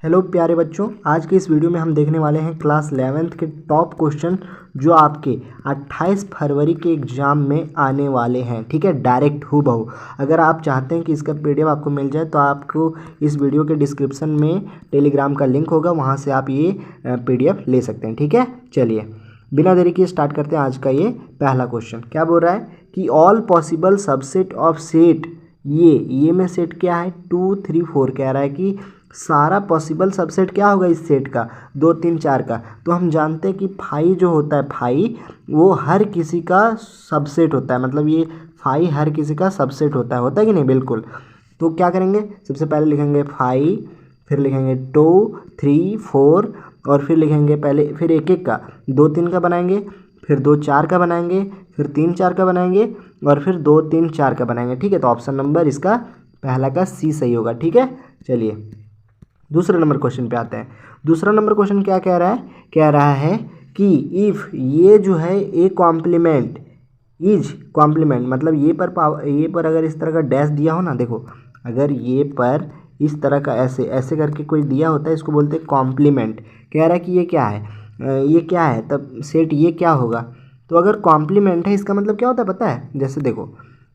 Hello प्यारे बच्चों, आज के इस वीडियो में हम देखने वाले हैं क्लास 11th के टॉप क्वेश्चन जो आपके 28 फरवरी के एग्ज़ाम में आने वाले हैं। ठीक है, डायरेक्ट हूबहू। अगर आप चाहते हैं कि इसका पीडीएफ आपको मिल जाए तो आपको इस वीडियो के डिस्क्रिप्शन में टेलीग्राम का लिंक होगा, वहाँ से आप ये पीडीएफ ले सकते हैं। ठीक है, चलिए बिना देरी के स्टार्ट करते हैं। आज का ये पहला क्वेश्चन क्या बोल रहा है कि all possible subset of set, ये में सेट क्या है 2 3 4 कह रहा है कि सारा पॉसिबल सबसेट क्या होगा इस सेट का 2 3 4 का। तो हम जानते हैं कि फाई जो होता है, फाई वो हर किसी का सबसेट होता है, मतलब ये फाई हर किसी का सबसेट होता है कि नहीं? बिल्कुल। तो क्या करेंगे, सबसे पहले लिखेंगे फाई, फिर लिखेंगे 2 3 4 और फिर लिखेंगे पहले फिर एक एक का 2 3 का बनाएंगे, फिर 2 4 का बनाएंगे, फिर 3 4 का बनाएंगे और फिर 2 3 4 का बनाएंगे। ठीक है, तो ऑप्शन नंबर इसका पहला का सी सही होगा। ठीक है, चलिए दूसरे नंबर क्वेश्चन पे आते हैं। दूसरा नंबर क्वेश्चन क्या कह रहा है? कह रहा है कि इफ़ ये जो है ए कॉम्प्लीमेंट इज कॉम्प्लीमेंट, मतलब ये पर अगर इस तरह का डैश दिया हो ना, देखो अगर ये पर इस तरह का ऐसे ऐसे करके कोई दिया होता है, इसको बोलते हैं कॉम्प्लीमेंट। कह रहा है कि ये क्या है, ये क्या है, तब सेट ये क्या होगा। तो अगर कॉम्प्लीमेंट है इसका मतलब क्या होता है पता है? जैसे देखो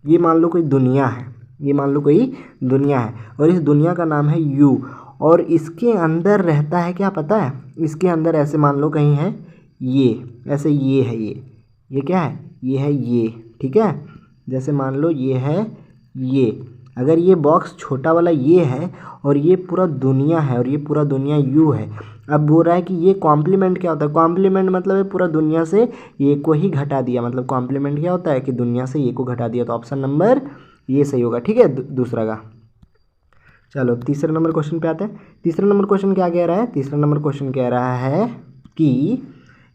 ये मान लो कोई दुनिया है, ये मान लो कोई दुनिया है और इस दुनिया का नाम है यू, और इसके अंदर रहता है क्या पता है? इसके अंदर ऐसे मान लो कहीं है ये, ऐसे ये है, ये क्या है? ये है ये। ठीक है, जैसे मान लो ये है ये, अगर ये बॉक्स छोटा वाला ये है और ये पूरा दुनिया है और ये पूरा दुनिया यू है। अब बोल रहा है कि ये कॉम्प्लीमेंट क्या होता है? कॉम्प्लीमेंट मतलब है पूरा दुनिया से ये को ही घटा दिया, मतलब कॉम्प्लीमेंट क्या होता है कि दुनिया से ये को घटा दिया। तो ऑप्शन नंबर ये सही होगा। ठीक है, दूसरा का। चलो तीसरे नंबर क्वेश्चन पे आते हैं। तीसरा नंबर क्वेश्चन क्या कह रहा है? तीसरा नंबर क्वेश्चन कह रहा है कि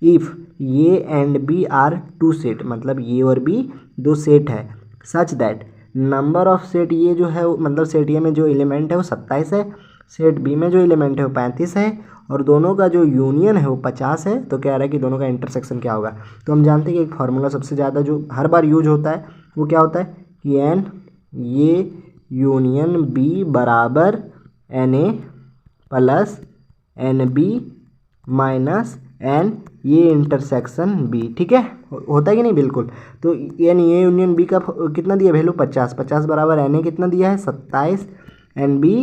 if A and B are two set, मतलब ये और बी दो सेट है, such that number of set ये जो है मतलब सेट ए में जो एलिमेंट है वो 27 है, सेट बी में जो एलिमेंट है वो 35 है और दोनों का जो यूनियन है वो 50 है। तो कह रहा है कि दोनों का इंटरसेक्शन क्या होगा। तो हम जानते हैं कि एक फार्मूला सबसे ज़्यादा जो हर बार यूज होता है वो क्या होता है कि एन ये यूनियन बी बराबर n A plus n B minus n A intersection B. ठीक है, होता है कि नहीं? बिल्कुल। तो एन ए यूनियन बी का कितना दिया वैल्यू 50, 50 बराबर एन ए कितना दिया है 27, एन बी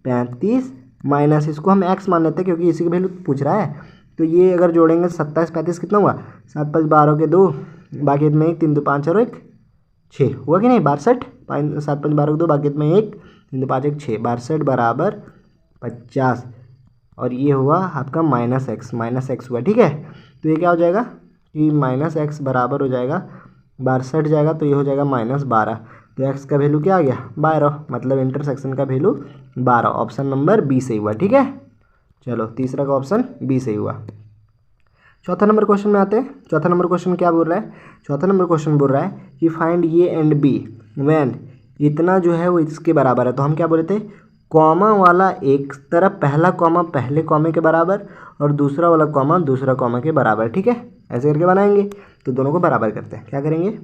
35 माइनस इसको हम एक्स मान लेते हैं क्योंकि इसी की वैल्यू पूछ रहा है। तो ये अगर जोड़ेंगे 27 35 कितना हुआ 7 5 12 के 2, बाकी में 1 3 2 5 और 1 6 हुआ कि नहीं 62, 7 5 12 2 बाकी में 1 3 2 5 1 6, 62 बराबर 50 और ये हुआ आपका माइनस एक्स हुआ। ठीक है, तो ये क्या हो जाएगा कि माइनस एक्स बराबर हो जाएगा 62 जाएगा, तो ये हो जाएगा -12। तो एक्स का वैल्यू क्या आ गया 12, मतलब इंटरसेक्शन का वैल्यू 12। ऑप्शन नंबर बी सही हुआ। ठीक है, चलो तीसरा का ऑप्शन बी सही हुआ। चौथा नंबर क्वेश्चन में आते हैं। चौथा नंबर क्वेश्चन क्या बोल रहा है? चौथा नंबर क्वेश्चन बोल रहा है कि फाइंड ये एंड बी व्हेन इतना जो है वो इसके बराबर है। तो हम क्या बोले थे, कॉमा वाला एक तरफ पहला कॉमा पहले कॉमे के बराबर और दूसरा वाला कॉमा दूसरा कॉमा के बराबर। ठीक है, ऐसे करके बनाएंगे। तो दोनों को बराबर करते हैं। क्या करेंगे,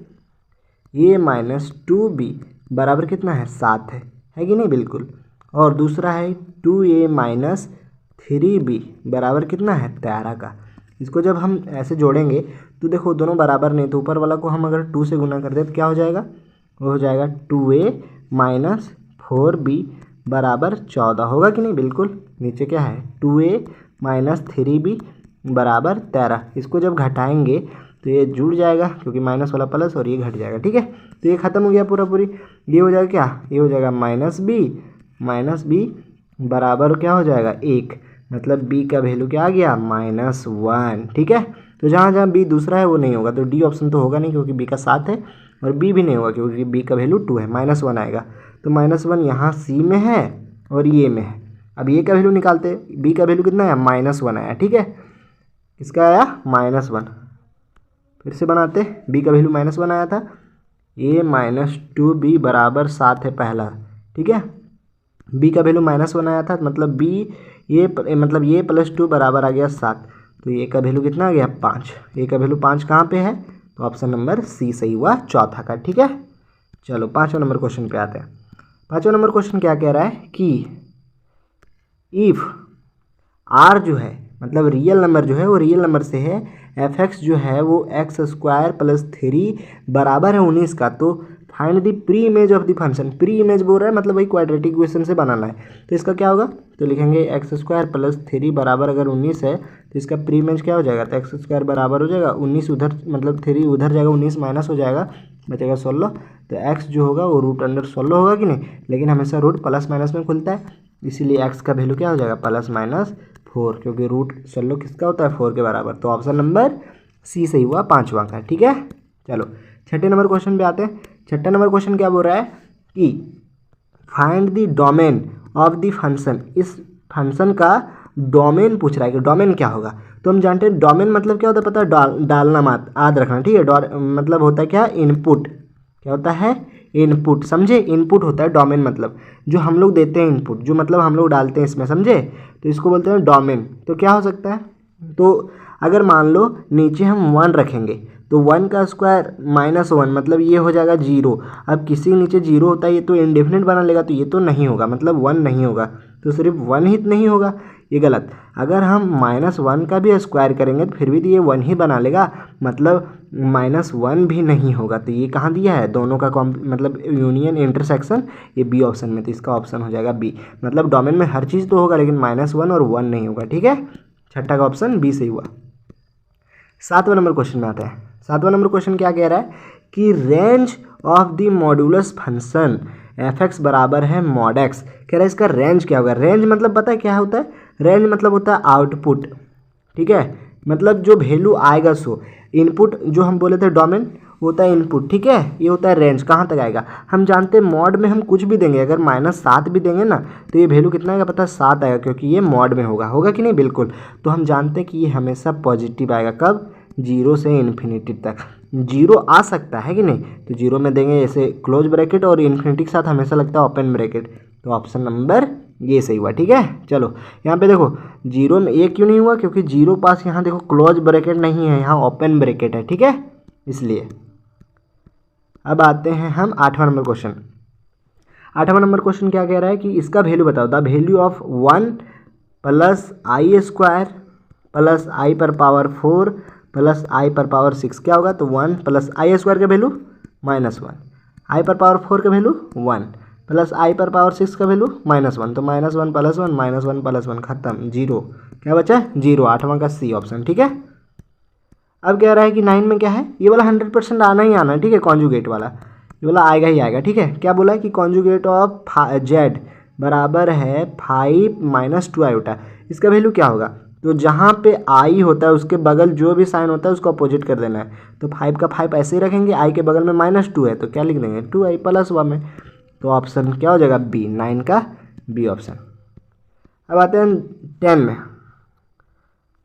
ये -2b बराबर कितना है 7 है कि नहीं? बिल्कुल। और दूसरा है 2a माइनस 3b बराबर कितना है 13 का। इसको जब हम ऐसे जोड़ेंगे तो देखो दोनों बराबर नहीं, तो ऊपर वाला को हम अगर 2 से गुना कर दे तो क्या हो जाएगा, वो हो जाएगा 2a माइनस 4b बराबर 14 होगा कि नहीं? बिल्कुल। नीचे क्या है 2a माइनस 3b बराबर 13। इसको जब घटाएंगे तो ये जुड़ जाएगा क्योंकि माइनस वाला प्लस और ये घट जाएगा। ठीक है, तो ये खत्म हो गया पूरी। ये हो जाएगा क्या, ये हो जाएगा -b बराबर क्या हो जाएगा 1, मतलब b का वैल्यू क्या आ गया -1। ठीक है, तो जहाँ जहाँ b दूसरा है वो नहीं होगा, तो डी ऑप्शन तो होगा नहीं क्योंकि b का 7 है, और b भी नहीं होगा क्योंकि b का वैल्यू 2 है, -1 आएगा। तो -1 यहाँ c में है और ये में है। अब ये का वैल्यू निकालते, b का वैल्यू कितना आया -1 आया। ठीक है, किसका आया -1। फिर से बनाते, b का वैल्यू -1 आया था, ये -2b बराबर 7 है पहला। ठीक है, b का वैल्यू -1 आया था, मतलब b ये मतलब ये +2 बराबर आ गया 7। तो ये का वैल्यू कितना आ गया 5। ये का वैल्यू 5 कहाँ पे है? तो ऑप्शन नंबर सी सही हुआ चौथा का। ठीक है, चलो पाँचवें नंबर क्वेश्चन पे आते हैं। पाँचवें नंबर क्वेश्चन क्या कह रहा है कि इफ़ आर जो है मतलब रियल नंबर जो है वो रियल नंबर से है, एफ एक्स जो है वो एक्स स्क्वायर प्लस 3 बराबर है 19 का। तो find the pre image of the function, pre image बोल रहा है मतलब वही क्वाड्रेटिक इक्वेशन से बनाना है। तो इसका क्या होगा, तो लिखेंगे एक्स स्क्वायर प्लस 3 बराबर अगर 19 है तो इसका प्री इमेज क्या हो जाएगा, तो एक्स स्क्वायर बराबर हो जाएगा 19 उधर मतलब 3 उधर जाएगा, 19 माइनस हो जाएगा, बचेगा 16। तो एक्स जो होगा वो रूट अंडर 16 होगा कि नहीं, लेकिन हमेशा रूट प्लस माइनस में खुलता है, इसीलिए एक्स का वैल्यू क्या हो जाएगा प्लस माइनस 4, क्योंकि रूट 16 किसका होता है 4 के बराबर। तो ऑप्शन नंबर सी सही हुआ, 5वां का। ठीक है, चलो छठे नंबर क्वेश्चन पे आते हैं। छठा नंबर क्वेश्चन क्या बोल रहा है कि find the domain of the function, इस फंक्शन का डोमेन पूछ रहा है कि डोमेन क्या होगा। तो हम जानते हैं डोमेन मतलब क्या होता है, पता है, डालना मत याद रखना, ठीक है। मतलब होता है क्या, इनपुट, क्या होता है इनपुट, समझे, इनपुट होता है डोमेन मतलब जो हम लोग देते हैं इनपुट, जो मतलब हम लोग डालते हैं इसमें, समझे, तो इसको बोलते हैं डोमेन। तो क्या हो सकता है, तो अगर मान लो नीचे हम 1 रखेंगे तो 1 का स्क्वायर -1 मतलब ये हो जाएगा 0। अब किसी के नीचे 0 होता है ये तो इंडेफिनिट बना लेगा, तो ये तो नहीं होगा, मतलब 1 नहीं होगा, तो सिर्फ 1 ही नहीं होगा, ये गलत। अगर हम -1 का भी स्क्वायर करेंगे तो फिर भी तो ये 1 ही बना लेगा, मतलब -1 भी नहीं होगा। तो ये कहाँ दिया है, दोनों का मतलब यूनियन इंटरसेक्शन, ये बी ऑप्शन में, तो इसका ऑप्शन हो जाएगा बी। मतलब डोमेन में हर चीज़ तो होगा लेकिन -1 और 1 नहीं होगा। ठीक है, छठा का ऑप्शन बी सही हुआ। 7वां नंबर क्वेश्चन में आता है। 7वां नंबर क्वेश्चन क्या कह रहा है कि range of the modulus function F x बराबर है मॉड एक्स। कह रहा है इसका रेंज क्या होगा। रेंज मतलब पता है क्या होता है, रेंज मतलब होता है आउटपुट, ठीक है, मतलब जो वैल्यू आएगा सो इनपुट, जो हम बोले थे डोमेन होता है इनपुट, ठीक है, ये होता है रेंज, कहाँ तक आएगा। हम जानते हैं मॉड में हम कुछ भी देंगे, अगर -7 भी देंगे ना तो ये वैल्यू कितना आएगा पता है 7 आएगा, क्योंकि ये मॉड में होगा कि नहीं, बिल्कुल। तो हम जानते हैं कि ये हमेशा पॉजिटिव आएगा, कब, 0 से इन्फिनिटी तक। 0 आ सकता है कि नहीं, तो 0 में देंगे ऐसे क्लोज ब्रैकेट, और इन्फिनिटी के साथ हमेशा लगता है ओपन ब्रैकेट, तो ऑप्शन नंबर ये सही हुआ। ठीक है, चलो यहाँ पे देखो 0 में ये क्यों नहीं हुआ, क्योंकि 0 पास यहाँ देखो क्लोज ब्रैकेट नहीं है, यहाँ ओपन ब्रैकेट है, ठीक है, इसलिए। अब आते हैं हम 8वां नंबर क्वेश्चन। 8वां नंबर क्वेश्चन क्या कह रहा है कि इसका वैल्यू बताओ, the value of 1 plus i square plus i पर पावर 4 प्लस आई पर पावर 6 क्या होगा, तो 1 प्लस आई स्क्वायर का वैल्यू -1, आई पर पावर 4 का वैल्यू 1 प्लस आई पर पावर 6 का वैल्यू -1, तो -1 प्लस 1 -1 प्लस 1 खत्म, 0, क्या बचा 0, 8वां का सी ऑप्शन। ठीक है, अब कह रहा है कि 9 में क्या है, ये वाला 100% आना ही आना है, ठीक है, कॉन्जुगेट वाला, ये वाला आएगा ही आएगा। ठीक है, क्या बोला है कि कॉन्जुगेट ऑफ जेड बराबर है 5 - 2 आयोटा। इसका वैल्यू क्या होगा, तो जहाँ पे आई होता है उसके बगल जो भी साइन होता है उसको अपोजिट कर देना है। तो 5 का 5 ऐसे ही रखेंगे, आई के बगल में -2 है तो क्या लिख देंगे 2i प्लस 1 में, तो ऑप्शन क्या हो जाएगा बी, 9 का बी ऑप्शन। अब आते हैं 10 में।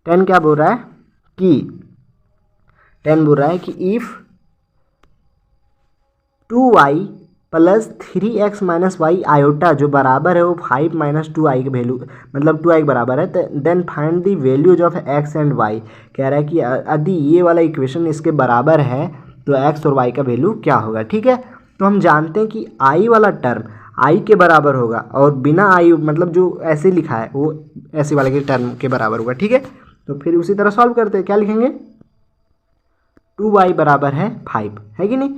10 क्या बोल रहा है कि 10 बोल रहा है कि if 2y plus 3x minus y iota जो बराबर है वो 5 - 2i के वैल्यू मतलब 2i के बराबर है, then find the values of x and y। कह रहा है कि यदि ये वाला इक्वेशन इसके बराबर है तो x और y का वैल्यू क्या होगा। ठीक है, तो हम जानते हैं कि i वाला टर्म i के बराबर होगा, और बिना i मतलब जो ऐसे लिखा है वो ऐसे वाले के टर्म के बराबर होगा। ठीक है, तो फिर उसी तरह सॉल्व करते हैं, क्या लिखेंगे 2y बराबर है 5, है कि नहीं,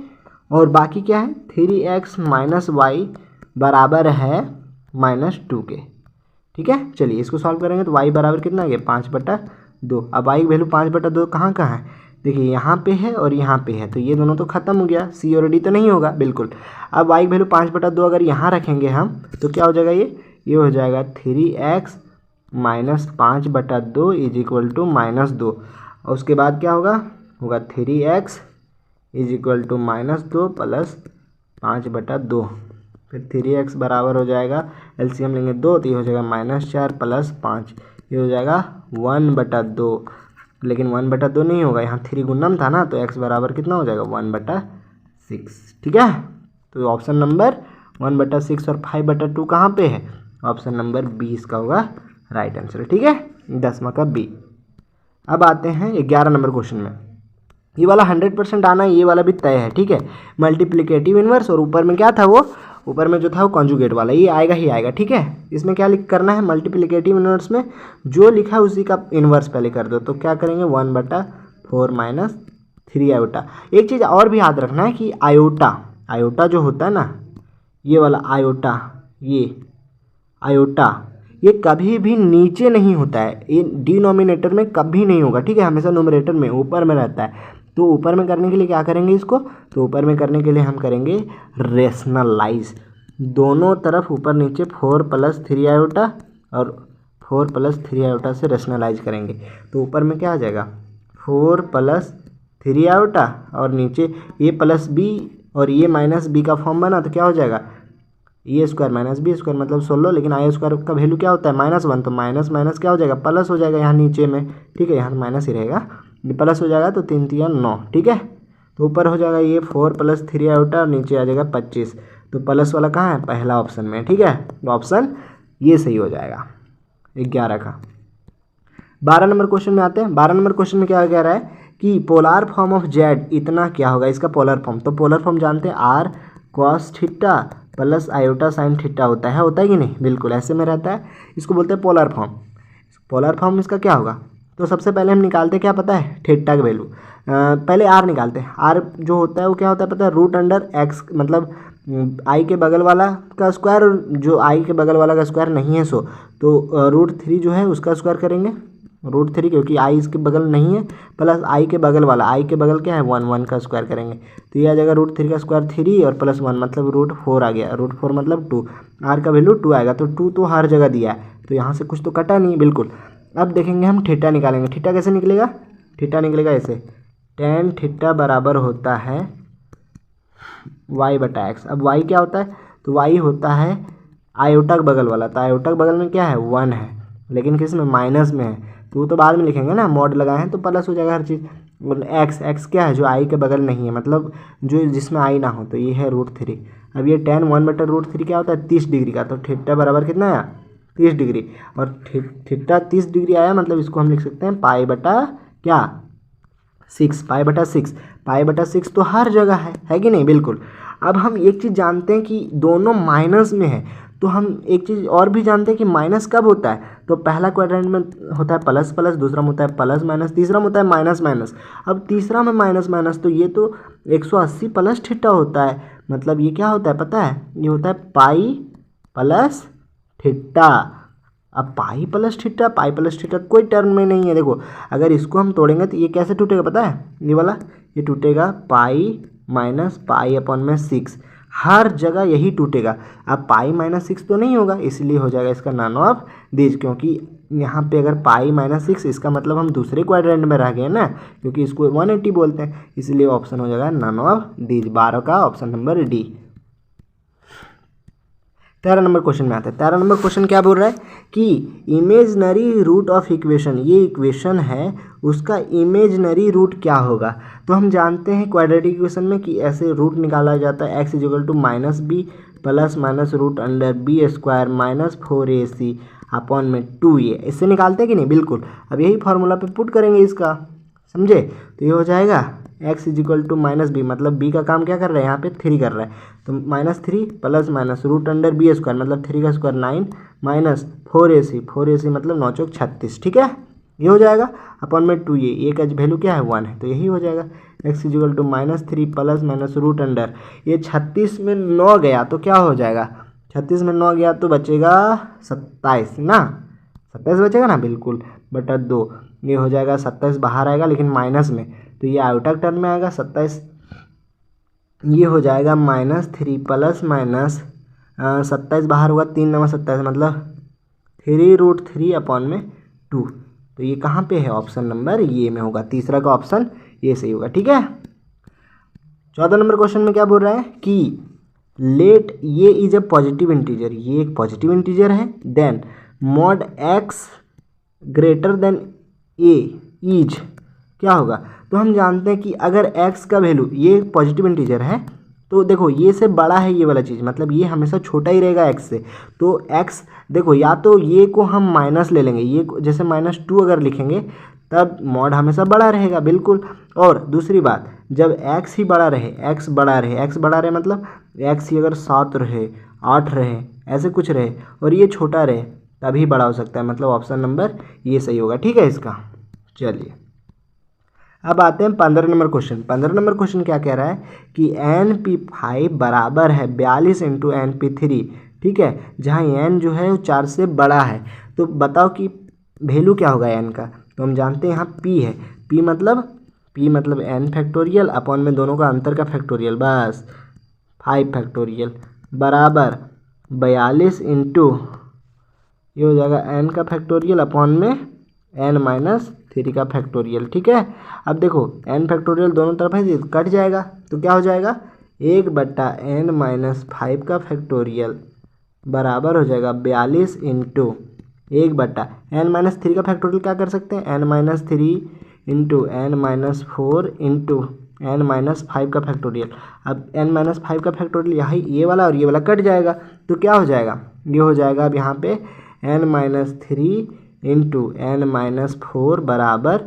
और बाकी क्या है 3x माइनस वाई बराबर है -2 के। ठीक है, चलिए इसको सॉल्व करेंगे तो y बराबर कितना आ गया 5/2। अब y की वैल्यू 5/2 कहाँ कहाँ है, देखिए यहाँ पे है और यहाँ पे है, तो ये दोनों तो खत्म हो गया, सी और डी तो नहीं होगा बिल्कुल। अब y की वैल्यू 5/2 अगर यहाँ रखेंगे हम तो क्या हो जाएगा, ये हो जाएगा 3x minus 5/2 is equal to -2, और उसके बाद क्या होगा 3x is equal to -2 plus 5/2, फिर 3x बराबर हो जाएगा, एलसीएम लेंगे 2 तो ये हो जाएगा -4 प्लस 5, ये हो जाएगा 1/2, लेकिन 1/2 नहीं होगा, यहाँ 3 गुणन था ना, तो x बराबर कितना हो जाएगा 1/6। ठीक है, तो ऑप्शन नंबर 1/6 और 5/2 कहाँ पे है, ऑप्शन नंबर 20 का होगा राइट आंसर। ठीक है, 10वां का बी। अब आते हैं 11 नंबर क्वेश्चन में। ये वाला 100% आना है, ये वाला भी तय है। ठीक है, मल्टीप्लिकेटिव इन्वर्स, और ऊपर में क्या था वो ऊपर में जो था वो कॉन्जुगेट वाला, ये आएगा ही आएगा। ठीक है, इसमें क्या करना है, मल्टीप्लिकेटिव इनवर्स में जो लिखा है उसी का इन्वर्स पहले कर दो। तो क्या करेंगे 1/4 माइनस 3 आयोटा। एक चीज़ और भी याद रखना है कि आयोटा जो होता है ना, ये वाला आयोटा, ये आयोटा ये कभी भी नीचे नहीं होता है, ये डिनोमिनेटर में कभी नहीं होगा। ठीक है, हमेशा न्यूमरेटर में ऊपर में रहता है। तो ऊपर में करने के लिए क्या करेंगे इसको, तो ऊपर में करने के लिए हम करेंगे रेशनलाइज, दोनों तरफ ऊपर नीचे 4 + 3 आयोटा और 4 + 3 आयोटा से रेशनलाइज करेंगे। तो ऊपर में क्या आ जाएगा 4 + 3 आयोटा और नीचे ए प्लस बी और ये माइनस बी का फॉर्म बना, तो क्या हो जाएगा ए स्क्वायर माइनस बी स्क्वायर मतलब 16, लेकिन आई स्क्वायर का वैल्यू क्या होता है -1, तो माइनस माइनस क्या हो जाएगा प्लस हो जाएगा यहाँ नीचे में। ठीक है, यहाँ माइनस ही रहेगा, ये प्लस हो जाएगा तो 3 × 3 = 9। ठीक है, तो ऊपर हो जाएगा ये 4 + 3 आयोटा और नीचे आ जाएगा 25। तो प्लस वाला कहाँ है, पहला ऑप्शन में। ठीक है, तो ऑप्शन ये सही हो जाएगा 11 का। 12 नंबर क्वेश्चन में आते हैं। 12 नंबर क्वेश्चन में क्या कह रहा है कि पोलर फॉर्म ऑफ जेड इतना क्या होगा, इसका पोलर फॉर्म। तो पोलर फॉर्म जानते हैं r cos theta plus iota sine theta होता है कि नहीं, बिल्कुल ऐसे में रहता है, इसको बोलते हैं पोलर फॉर्म। पोलर फॉर्म इसका क्या होगा, तो सबसे पहले हम निकालते क्या पता है, थीटा का वैल्यू। पहले r निकालते हैं। r जो होता है वो क्या होता है पता है, √x मतलब i के बगल वाला का स्क्वायर, जो i के बगल वाला का स्क्वायर नहीं है सो, तो √3 जो है उसका स्क्वायर करेंगे, √3 क्योंकि i इसके बगल नहीं है, प्लस i के बगल वाला, i के बगल क्या है 1 का स्क्वायर करेंगे। तो ये आ जाएगा √3 का स्क्वायर 3 और +1 मतलब √4 आ गया, √4 मतलब 2, r का वैल्यू 2 आएगा। तो 2 तो हर जगह दिया है, तो यहाँ से कुछ तो कटा नहीं बिल्कुल। अब देखेंगे हम थीटा निकालेंगे। थीटा कैसे निकलेगा, थीटा निकलेगा ऐसे, tan थीटा बराबर होता है y/x। अब y क्या होता है, तो y होता है आयोटा के बगल वाला, तो आयोटा के बगल में क्या है 1 है, लेकिन किस में माइनस में है, तो वो तो बाद में लिखेंगे ना, मॉड लगाए हैं तो प्लस हो जाएगा हर चीज़। x क्या है, जो i के बगल नहीं है, मतलब जो जिसमें i ना हो, तो ये है √3। अब ये tan 1/√3 क्या होता है 30 डिग्री का, तो थीटा बराबर कितना आया 30 डिग्री, और थीटा 30 डिग्री आया, मतलब इसको हम लिख सकते हैं π/6 π/6 तो हर जगह है कि नहीं, बिल्कुल। अब हम एक चीज़ जानते हैं कि दोनों माइनस में है, तो हम एक चीज़ और भी जानते हैं कि माइनस कब होता है, तो पहला क्वाड्रेंट में होता है प्लस प्लस, दूसरा में होता है प्लस माइनस, तीसरा में होता है माइनस माइनस। अब तीसरा में माइनस माइनस, तो ये तो 180 प्लस थीटा होता है, मतलब ये क्या होता है पता है, ये होता है π+θ। अब π+θ कोई टर्म में नहीं है। देखो अगर इसको हम तोड़ेंगे तो ये कैसे टूटेगा पता है, ये वाला ये टूटेगा π - π/6, हर जगह यही टूटेगा। अब π-6 तो नहीं होगा, इसलिए हो जाएगा इसका नन ऑफ दीज, क्योंकि यहाँ पे अगर π-6 इसका मतलब हम दूसरे क्वाड्रेंट में रह गए ना, क्योंकि इसको 180 बोलते हैं, इसलिए ऑप्शन हो जाएगा नन ऑफ दीज। 12 का option number D. 13 number question में आता है। 13 नंबर क्वेश्चन क्या बोल रहा है कि इमेजनरी रूट ऑफ इक्वेशन, ये इक्वेशन है उसका इमेजनरी रूट क्या होगा। तो हम जानते हैं क्वाड्रेटिक इक्वेशन में कि ऐसे रूट निकाला जाता है, x = -b + -√b² - 4ac/2a, इससे निकालते हैं कि नहीं, बिल्कुल। अब यही फार्मूला पे पुट करेंगे इसका, समझे। तो ये हो जाएगा x = -b, मतलब b का काम क्या कर रहा है यहाँ पे 3 कर रहा है, तो -3 + -√b² मतलब 3 का स्क्वायर 9 -4ac मतलब 9 चौक 36। ठीक है, ये हो जाएगा /2a, a का वैल्यू क्या है 1 है, तो यही हो जाएगा x = -3 + -√, ये 36 में 9 गया तो क्या हो जाएगा, 36 में 9 गया तो बचेगा 27 ना, 27 बचेगा ना, बिल्कुल /2। ये हो जाएगा 27 बाहर आएगा लेकिन माइनस में, तो ये आयोटा टर्म में आएगा 27, ये हो जाएगा -3 + -27 बाहर होगा 3 × 27 मतलब 3√3/2। तो ये कहाँ पे है, ऑप्शन नंबर ये में होगा, तीसरा का ऑप्शन ये सही होगा। ठीक है, 14 नंबर क्वेश्चन में क्या बोल रहा है कि लेट ये इज अ पॉजिटिव इंटीजर, ये एक पॉजिटिव इंटीजर है, then mod x greater than a is क्या होगा। तो हम जानते हैं कि अगर x का वैल्यू, ये पॉजिटिव इंटीजर है, तो देखो ये से बड़ा है ये वाला चीज़, मतलब ये हमेशा छोटा ही रहेगा x से, तो x देखो या तो ये को हम माइनस ले लेंगे, ये जैसे -2 अगर लिखेंगे तब मॉड हमेशा बड़ा रहेगा, बिल्कुल। और दूसरी बात, जब x ही बड़ा रहे, x बड़ा रहे मतलब एक्स ही अगर 7 रहे, 8 रहे, ऐसे कुछ रहे और ये छोटा रहे तभी बड़ा हो सकता है, मतलब ऑप्शन नंबर ये सही होगा। ठीक है इसका। चलिए अब आते हैं 15 नंबर क्वेश्चन। 15 नंबर क्वेश्चन क्या कह रहा है कि NP5 बराबर है 42 इंटू NP3। ठीक है, जहाँ n जो है वो 4 से बड़ा है। तो बताओ कि वैल्यू क्या होगा n का। तो हम जानते हैं यहाँ p है, p मतलब n फैक्टोरियल अपॉन में दोनों का अंतर का फैक्टोरियल, बस 5 फैक्टोरियल बराबर 42 इंटू ये हो जाएगा n का फैक्टोरियल अपॉन में n-3 का फैक्टोरियल। ठीक है, अब देखो n फैक्टोरियल दोनों तरफ है, कट जाएगा तो क्या हो जाएगा 1/n-5 का फैक्टोरियल बराबर हो जाएगा 42 इंटू 1/n-3 का फैक्टोरियल क्या कर सकते हैं n-3 into n-4 into n-5 का फैक्टोरियल। अब n-5 का फैक्टोरियल यहाँ ये वाला और ये वाला कट जाएगा तो क्या हो जाएगा, ये हो जाएगा अब यहाँ पे n-3 इंटू n-4 बराबर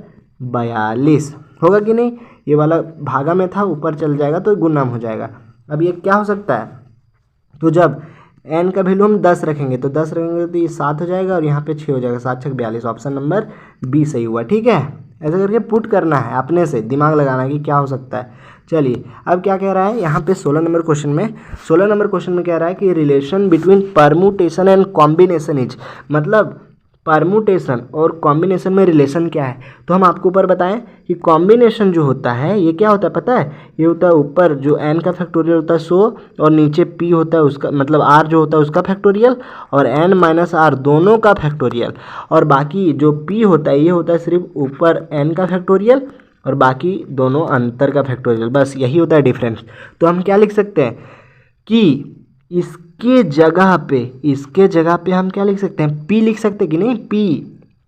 42 होगा कि नहीं। ये वाला भागा में था, ऊपर चल जाएगा तो गुणा हो जाएगा। अब ये क्या हो सकता है, तो जब n का वैल्यू हम 10 रखेंगे तो 10 रखेंगे तो ये 7 हो जाएगा और यहाँ पे 6 हो जाएगा, 7 6 42। ऑप्शन नंबर बी सही हुआ। ठीक है, ऐसा करके पुट करना है, अपने से दिमाग लगाना है कि क्या हो सकता है। चलिए अब क्या कह रहा है यहाँ पे 16 नंबर क्वेश्चन में। 16 नंबर क्वेश्चन में कह रहा है कि relation between permutation and combination is, मतलब परमुटेशन और कॉम्बिनेशन में रिलेशन क्या है। तो हम आपको ऊपर बताएं कि कॉम्बिनेशन जो होता है ये क्या होता है पता है, ये होता है ऊपर जो n का फैक्टोरियल होता है 100 और नीचे p होता है उसका, मतलब r जो होता है उसका फैक्टोरियल और n माइनस r दोनों का फैक्टोरियल, और बाकी जो p होता है ये होता है सिर्फ ऊपर n का फैक्टोरियल और बाकी दोनों अंतर का फैक्टोरियल, बस यही होता है डिफरेंस। तो हम क्या लिख सकते हैं कि इसके जगह पे हम क्या लिख सकते हैं, p लिख सकते हैं कि नहीं, p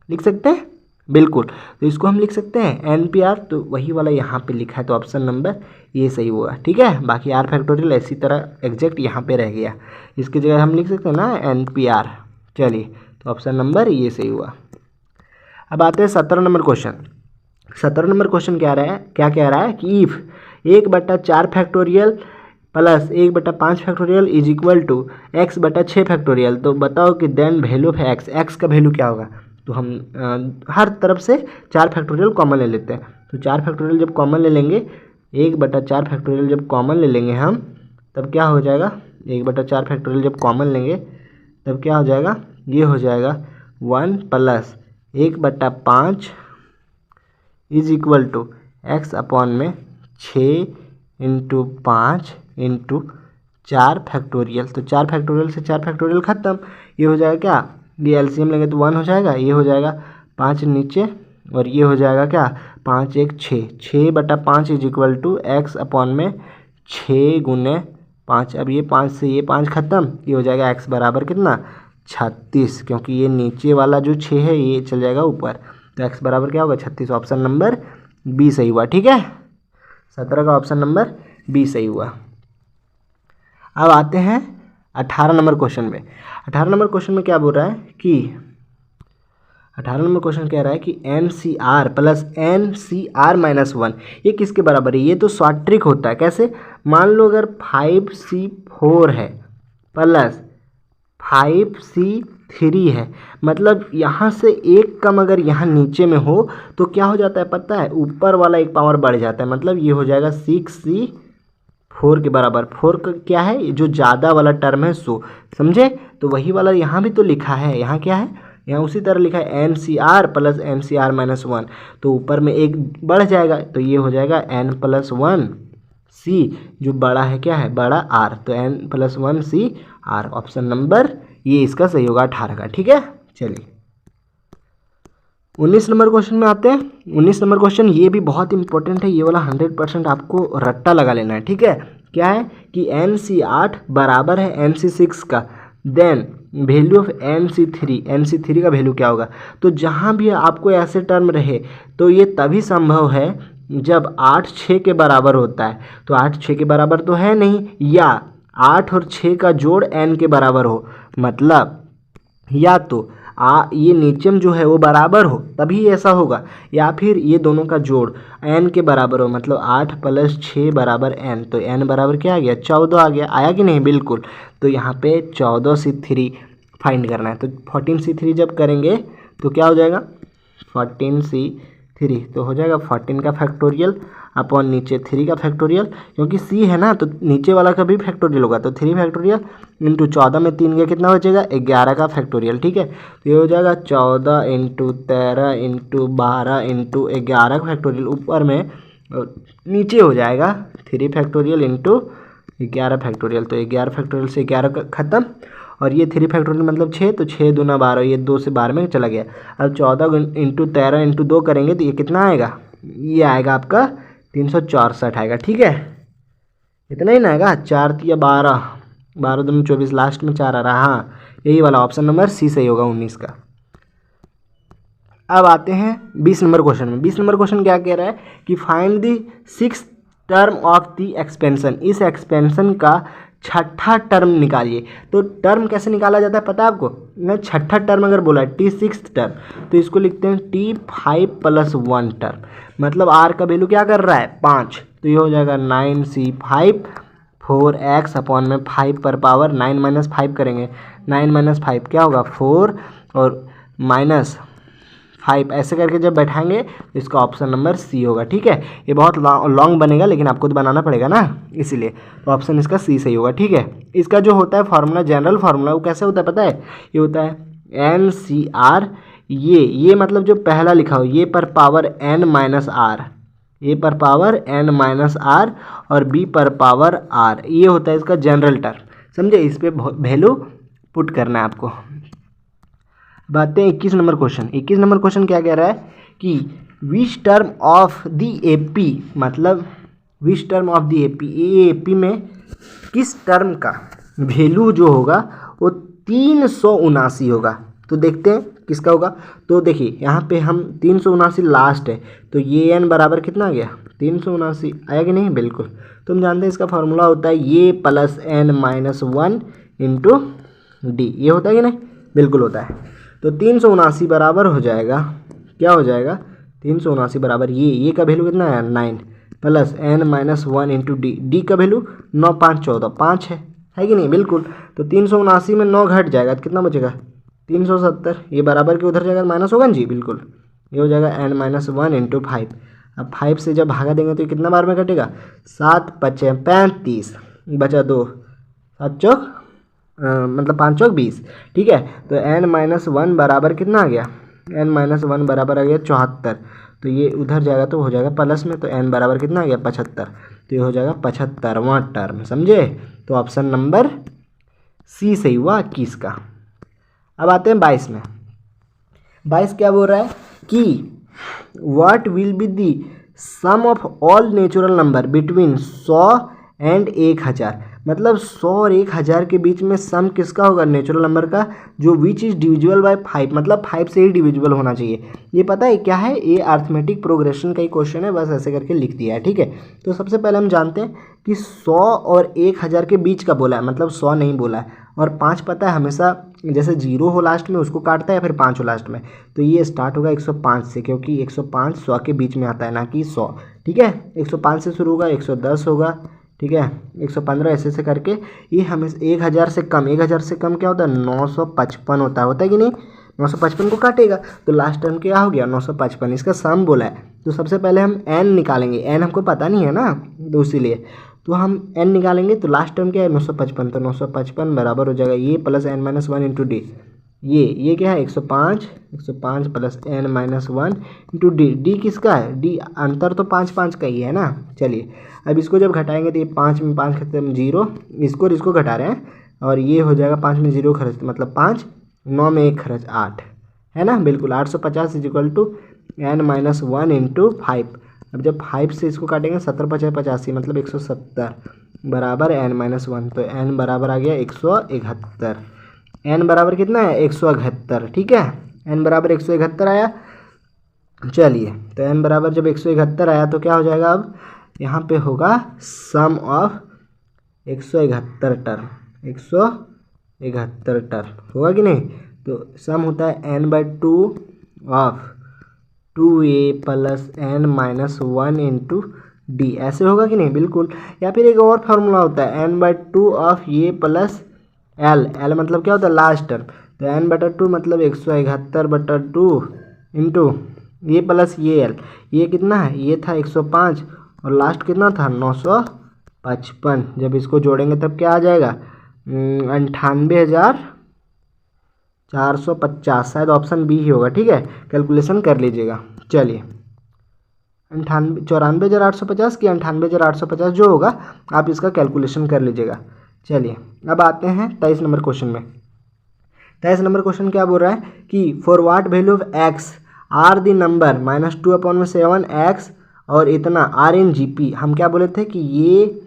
लिख सकते हैं बिल्कुल। तो इसको हम लिख सकते हैं NPR, तो वही वाला यहाँ पे लिखा है तो ऑप्शन नंबर ये सही हुआ। ठीक है, बाकी r फैक्टोरियल इसी तरह एग्जैक्ट यहाँ पे रह गया, इसकी जगह हम लिख सकते हैं ना NPR। चलिए तो ऑप्शन नंबर ये सही हुआ। अब आते हैं 17 नंबर क्वेश्चन। 17 नंबर क्वेश्चन क्या कह रहा है कि if 1/4 factorial plus 1/5 factorial is equal to x/6 factorial. तो बताओ कि देन वैल्यू ऑफ x का वैल्यू क्या होगा। तो हम हर तरफ से 4 फैक्टोरियल कॉमन ले लेते हैं। तो 4 फैक्टोरियल जब कॉमन ले लेंगे, 1/4 फैक्टोरियल जब कॉमन ले लेंगे हम, तब क्या हो जाएगा, 1/4 फैक्टोरियल जब कॉमन लेंगे तब क्या हो जाएगा, ये हो जाएगा 1 plus 1/5 is equal to x upon में 6 इंटू 5 इंटू 4 फैक्टोरियल। तो 4 फैक्टोरियल से 4 फैक्टोरियल ख़त्म, ये हो जाएगा क्या, ये एलसीएम लेंगे तो 1 हो जाएगा, ये हो जाएगा 5 नीचे और ये हो जाएगा क्या 5 1 6, 6/5 is equal to x upon में 6 गुने 5। अब ये 5 से ये 5 ख़त्म, ये हो जाएगा x बराबर कितना 36, क्योंकि ये नीचे वाला जो 6 है ये चल जाएगा ऊपर, तो x बराबर क्या होगा 36। ऑप्शन नंबर बी सही हुआ। ठीक है, 17 का ऑप्शन नंबर बी सही हुआ। अब आते हैं 18 नंबर क्वेश्चन में। 18 नंबर क्वेश्चन में क्या बोल रहा है कि 18 नंबर क्वेश्चन कह रहा है कि NCR प्लस NCR-1 ये किसके बराबर है। ये तो शॉर्ट ट्रिक होता है। कैसे, मान लो अगर 5C4 है प्लस 5C3 है, मतलब यहाँ से एक कम अगर यहाँ नीचे में हो तो क्या हो जाता है पता है, ऊपर वाला एक पावर बढ़ जाता है, मतलब ये हो जाएगा 6C4 के बराबर। 4 का क्या है, जो ज़्यादा वाला टर्म है सो, समझे। तो वही वाला यहाँ भी तो लिखा है, यहाँ क्या है, यहाँ उसी तरह लिखा है NCR प्लस NCR-1, तो ऊपर में एक बढ़ जाएगा तो ये हो जाएगा N+1C, जो बड़ा है क्या है, बड़ा R, तो N+1CR। ऑप्शन नंबर ये इसका सही होगा 18 का। ठीक है, चलिए 19 नंबर क्वेश्चन में आते हैं। 19 नंबर क्वेश्चन ये भी बहुत इंपॉर्टेंट है, ये वाला 100% आपको रट्टा लगा लेना है। ठीक है, क्या है कि NC8 बराबर है NC6 का, देन वैल्यू ऑफ NC3 का वैल्यू क्या होगा। तो जहाँ भी आपको ऐसे टर्म रहे तो ये तभी संभव है जब 8 6 के बराबर होता है। तो 8 6 के बराबर तो है नहीं, या 8 और 6 का जोड़ n के बराबर हो, मतलब या तो ये नीचे में जो है वो बराबर हो तभी ऐसा होगा, या फिर ये दोनों का जोड़ n के बराबर हो, मतलब 8 + 6 = n, तो n बराबर क्या आ गया 14 आ गया। आया कि नहीं? बिल्कुल। तो यहाँ पे 14C3 फाइंड करना है। तो 14C3 जब करेंगे तो क्या हो जाएगा 14C3, तो हो जाएगा 14 का फैक्टोरियल अपॉन नीचे 3 का फैक्टोरियल, क्योंकि c है ना तो नीचे वाला का भी फैक्टोरियल होगा, तो 3 फैक्टोरियल इंटू 14 में 3 गया कितना बचेगा 11 का फैक्टोरियल। ठीक है, तो ये हो जाएगा 14 × 13 × 12 × 11 का फैक्टोरियल ऊपर में, और नीचे हो जाएगा 3 फैक्टोरियल इंटू 11 फैक्टोरियल। तो 11 फैक्टोरियल से 11 खत्म, और ये 3 फैक्टोरियल मतलब 6, तो 6 दूना 12, ये 2 से 12 में चला गया। अब 14 × 13 × 2 करेंगे तो ये कितना आएगा, ये आएगा आपका 364 आएगा। ठीक है, इतना ही ना आएगा, 4 × 12, 12 दूनी 24, लास्ट में 4 आ रहा। हाँ, यही वाला ऑप्शन नंबर सी सही होगा 19 का। अब आते हैं 20 नंबर क्वेश्चन में। 20 नंबर क्वेश्चन क्या कह रहा है कि find the 6th term of the expansion, इस एक्सपेंशन का छठा टर्म निकालिए। तो टर्म कैसे निकाला जाता है पता है आपको? मैं छठा टर्म अगर बोला है T6th टर्म, तो इसको लिखते हैं T5 + 1 टर्म, मतलब r का वैल्यू क्या कर रहा है 5, तो ये हो जाएगा 9C5 4x अपॉन में 5 पर पावर 9 - 5 करेंगे, 9 - 5 क्या होगा 4 और -5, ऐसे करके जब बैठाएंगे तो इसका ऑप्शन नंबर सी होगा। ठीक है, ये बहुत लॉन्ग बनेगा लेकिन आपको तो बनाना पड़ेगा ना, इसीलिए तो ऑप्शन इसका सी सही होगा। ठीक है, इसका जो होता है फार्मूला, जनरल फार्मूला, वो कैसे होता है पता है? ये होता है NCR, ये मतलब जो पहला लिखा हो ये पर पावर n - r, ए पर पावर n - r और b पर पावर r, ये होता है इसका जनरल टर्म। समझे? इस पे वैल्यू पुट करना है आपको। बात है 21 नंबर क्वेश्चन। 21 नंबर क्वेश्चन क्या कह रहा है कि which term of the AP, मतलब which term of the AP, AP में किस टर्म का वैल्यू जो होगा वो 379 होगा। तो देखते हैं किसका होगा। तो देखिए यहाँ पे हम 379 लास्ट है, तो ये n बराबर कितना आ गया 379 आया कि नहीं? बिल्कुल। तो हम जानते हैं इसका फार्मूला होता है ये प्लस n - 1 इंटू डी, ये होता है कि नहीं? बिल्कुल होता है। तो 379 बराबर हो जाएगा, क्या हो जाएगा 379 बराबर ये का वैल्यू कितना है 9 plus n - 1 into D, D का वैल्यू 9 × 5 = 14, 5 है कि नहीं? बिल्कुल। तो 379 में 9 घट जाएगा तो कितना बचेगा 370, ये बराबर के उधर जाएगा माइनस होगा ना जी, बिल्कुल। ये हो जाएगा n - 1 इंटू 5। अब 5 से जब भागा देंगे तो ये कितना बार में कटेगा 7 × 5 = 35, बचा 2, 7 चौक मतलब 5 चौक 20। ठीक है, तो n - 1 बराबर कितना आ गया, n - 1 बराबर आ गया 74, तो ये उधर जाएगा तो हो जाएगा प्लस में, तो n बराबर कितना आ गया 75, तो ये हो जाएगा 75वां टर्म। समझे? तो ऑप्शन नंबर सी सही हुआ 21 का। अब आते हैं 22 में। 22 क्या बोल रहा है कि what will be the sum of all natural number between 100 and 1000, मतलब 100 और 1000 के बीच में सम किसका होगा नेचुरल नंबर का, जो विच इज डिविजिबल बाय 5, मतलब 5 से ही डिविजिबल होना चाहिए। ये पता है क्या है? ये अर्थमेटिक प्रोग्रेशन का ही क्वेश्चन है, बस ऐसे करके लिख दिया है। ठीक है, तो सबसे पहले हम जानते हैं कि 100 और 1000 के बीच का बोला है, मतलब 100 नहीं बोला है, और 5 पता है हमेशा जैसे 0 हो लास्ट में उसको काटता है, या फिर 5 हो लास्ट में, तो ये स्टार्ट होगा 105 से, क्योंकि 105 100 के बीच में आता है, ना कि 100। ठीक है, 105 से शुरू होगा, 110 होगा, ठीक है, 115 ऐसे करके ये हमें 1000 से कम, 1000 से कम क्या होता है 955 होता है कि नहीं? 955 को काटेगा तो लास्ट टर्म क्या हो गया 955, इसका सम बोला है। तो सबसे पहले हम n निकालेंगे, n हमको पता नहीं है ना, तो इसीलिए तो हम n निकालेंगे, तो लास्ट टर्म क्या है 955, तो 955 बराबर हो जाएगा ये प्लस n - 1 इंटू डी, ये क्या है 105 plus n - 1 into D, D किसका है? डी अंतर तो 5 5 का ही है ना। चलिए अब इसको जब घटाएंगे तो ये 5 में 5 खत्म 0, इसको घटा रहे हैं, और ये हो जाएगा 5 में 0 खर्च, मतलब 5, 9 में 1 खर्च 8 है ना, बिल्कुल। 850 = n - 1 इंटू 5। अब जब 5 से इसको काटेंगे 70 × 5 = 85, मतलब 170 बराबर n - 1, तो n बराबर आ गया 171। n बराबर कितना है 171। ठीक है, n बराबर 171 आया। चलिए तो n बराबर जब 171 आया तो क्या हो जाएगा, अब यहाँ पे होगा सम ऑफ 171 टर्म, 171 टर्म होगा कि नहीं? तो सम होता है n/2 of 2a plus n minus 1 into D. ऐसे होगा कि नहीं? बिल्कुल। या फिर एक और फार्मूला होता है n/2 ऑफ ये प्लस l। l मतलब क्या होता है? Last term. तो n/2 मतलब 171/2 इंटू ये प्लस ये l। ये कितना है? ये था 105 और लास्ट कितना था? 955। जब इसको जोड़ेंगे तब क्या आ जाएगा? 98,450। शायद ऑप्शन बी ही होगा। ठीक है, कैलकुलेशन कर लीजिएगा। चलिए 94,850 की 98,850 जो होगा आप इसका कैलकुलेशन कर लीजिएगा। चलिए अब आते हैं 23 नंबर क्वेश्चन में। 23 नंबर क्वेश्चन क्या बोल रहा है कि for what value of x are the number -2/7 x और इतना आर इन जीपी। हम क्या बोले थे कि ये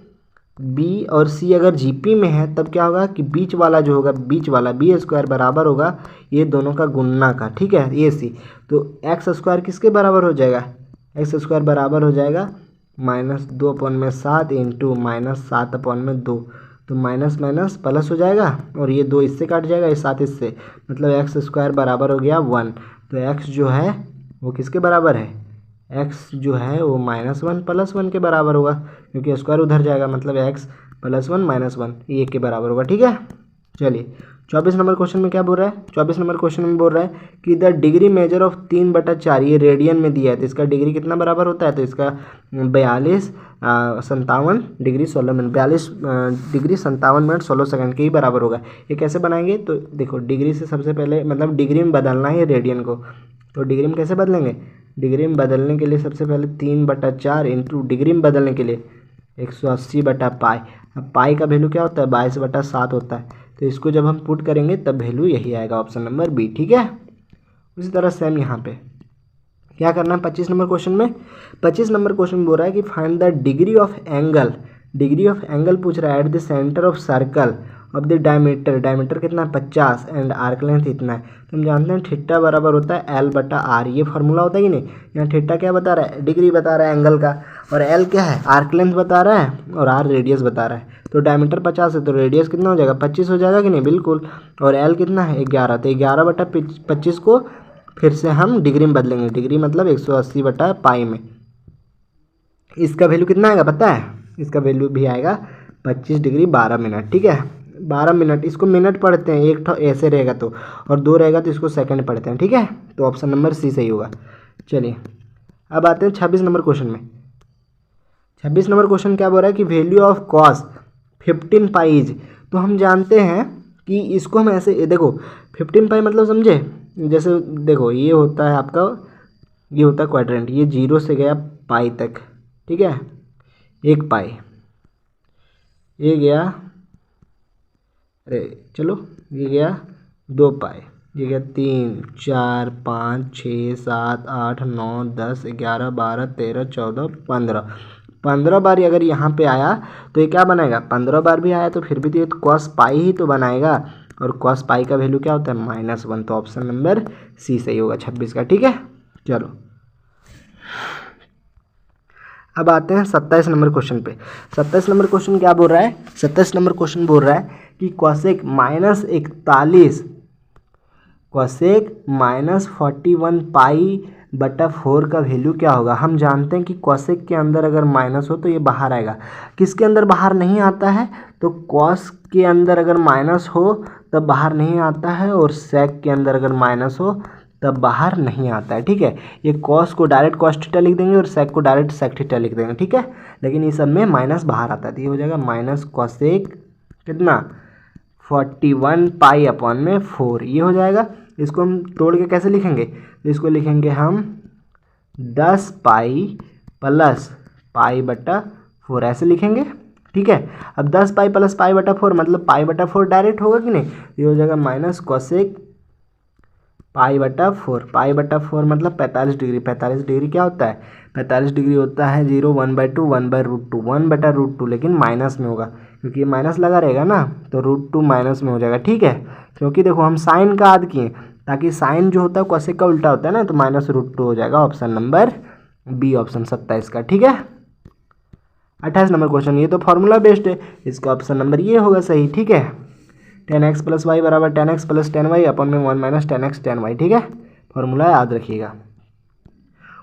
बी और सी अगर जीपी में है तब क्या होगा कि बीच वाला जो होगा, बीच वाला b² बराबर होगा ये दोनों का गुणना का। ठीक है, ये सी। तो x² किसके बराबर हो जाएगा? x² बराबर हो जाएगा -2/7 इंटू -7/2। तो माइनस माइनस प्लस हो जाएगा और ये 2 इससे काट जाएगा, ये 7 इससे, मतलब x² बराबर हो गया 1। तो x जो है वो किसके बराबर है? x जो है वो -1 + 1 के बराबर होगा, क्योंकि स्क्वायर उधर जाएगा, मतलब x + 1 - 1 ये के बराबर होगा। ठीक है, चलिए 24 नंबर क्वेश्चन में क्या बोल रहा है? 24 नंबर क्वेश्चन में बोल रहा है कि द डिग्री मेजर ऑफ 3/4 ये रेडियन में दिया है, तो इसका डिग्री कितना बराबर होता है? तो इसका 42 57 degree 16 minute 42 degree 57 minute 16 second के ही बराबर होगा। ये कैसे बनाएंगे? तो देखो डिग्री से सबसे पहले मतलब डिग्री में बदलना है रेडियन को, तो डिग्री में कैसे बदलेंगे? डिग्री में बदलने के लिए सबसे पहले 3/4 इंटू डिग्री में बदलने के लिए 180/पाई। अब पाई का वैल्यू क्या होता है? 22/7 होता है। तो इसको जब हम पुट करेंगे तब वैल्यू यही आएगा, ऑप्शन नंबर बी। ठीक है, उसी तरह सेम यहाँ पे क्या करना है 25 नंबर क्वेश्चन में? 25 नंबर क्वेश्चन बोल रहा है कि find the degree of angle. Degree of angle पूछ रहा है at the centre of circle of the diameter. Diameter कितना है? 50 एंड आर्क लेंथ इतना है। तो हम जानते हैं थीटा बराबर होता है L/R। ये फार्मूला होता है कि नहीं? यहाँ थीटा क्या बता रहा है? डिग्री बता रहा है एंगल का, और L क्या है? आर्क लेंथ बता रहा है, और R रेडियस बता रहा है। तो डायमीटर 50 है तो रेडियस कितना हो जाएगा? 25 हो जाएगा कि नहीं? बिल्कुल। और L कितना है? 11। तो 11/25 को फिर से हम डिग्री में बदलेंगे। डिग्री मतलब 180/पाई में। इसका वैल्यू कितना आएगा पता है? इसका वैल्यू भी आएगा 25 डिग्री 12 मिनट। ठीक है, 12 मिनट। इसको मिनट पढ़ते हैं, एक ऐसे रहेगा तो, और 2 रहेगा तो इसको सेकंड पढ़ते हैं। ठीक है, तो ऑप्शन नंबर सी सही होगा। चलिए अब आते हैं 26 नंबर क्वेश्चन में। 26 नंबर क्वेश्चन क्या बोल रहा है कि वैल्यू ऑफ कॉस 15 पाइज। तो हम जानते हैं कि इसको हम ऐसे देखो 15 पाई मतलब समझे? जैसे देखो ये होता है आपका, ये होता है क्वाड्रेंट, ये 0 से गया पाई तक। ठीक है, 1 पाई, ये गया, अरे चलो ये गया 2 पाई, ये गया 3 4 5 6 7 8 9 10 11 12 13 14 15 बार अगर यहाँ पे आया तो ये क्या बनाएगा? 15 बार भी आया तो फिर भी तो ये तो कॉस पाई ही तो बनाएगा, और कॉस पाई का वैल्यू क्या होता है? -1। तो ऑप्शन नंबर सी सही होगा 26 का। ठीक है, चलो अब आते हैं 27 नंबर क्वेश्चन पे। 27 नंबर क्वेश्चन क्या बोल रहा है? 27 नंबर क्वेश्चन बोल रहा है कि कॉसेक -41 कॉसेक -41π/4 का वैल्यू क्या होगा? हम जानते हैं कि कॉसेक के अंदर अगर माइनस हो तो ये बाहर आएगा। किसके अंदर बाहर नहीं आता है? तो कॉस के अंदर अगर माइनस हो तब बाहर नहीं आता है, और सेक के अंदर अगर माइनस हो तब बाहर नहीं आता है। ठीक है, ये कॉस को डायरेक्ट कॉस थीटा लिख देंगे और सेक को डायरेक्ट सेक थीटा लिख देंगे। ठीक है, लेकिन इस सब में माइनस बाहर आता है, तो ये हो जाएगा माइनस कॉसेक कितना? 41π/4 ये हो जाएगा। इसको हम तोड़ के कैसे लिखेंगे? इसको लिखेंगे हम 10 पाई प्लस π/4 ऐसे लिखेंगे। ठीक है, अब 10 पाई प्लस π/4 मतलब π/4 डायरेक्ट होगा कि नहीं? ये हो जाएगा माइनस कॉसेक π/4। π/4 मतलब 45 डिग्री। 45 डिग्री क्या होता है? 45 डिग्री होता है 0 1/2 1/√2 1/√2, लेकिन माइनस में होगा क्योंकि ये माइनस लगा रहेगा ना, तो √2 माइनस में हो जाएगा। ठीक है, क्योंकि देखो हम साइन का आद किए, ताकि साइन जो होता है कॉसेक का उल्टा होता है ना, तो -√2 हो जाएगा। ऑप्शन नंबर बी, ऑप्शन 27 का। ठीक है, 28 नंबर क्वेश्चन, ये तो फॉर्मूला बेस्ड है, इसका ऑप्शन नंबर ये होगा सही। ठीक है, 10x प्लस वाई बराबर 10x प्लस 10y अपन में 1 माइनस 10x 10y, ठीक है, फॉर्मूला याद रखिएगा।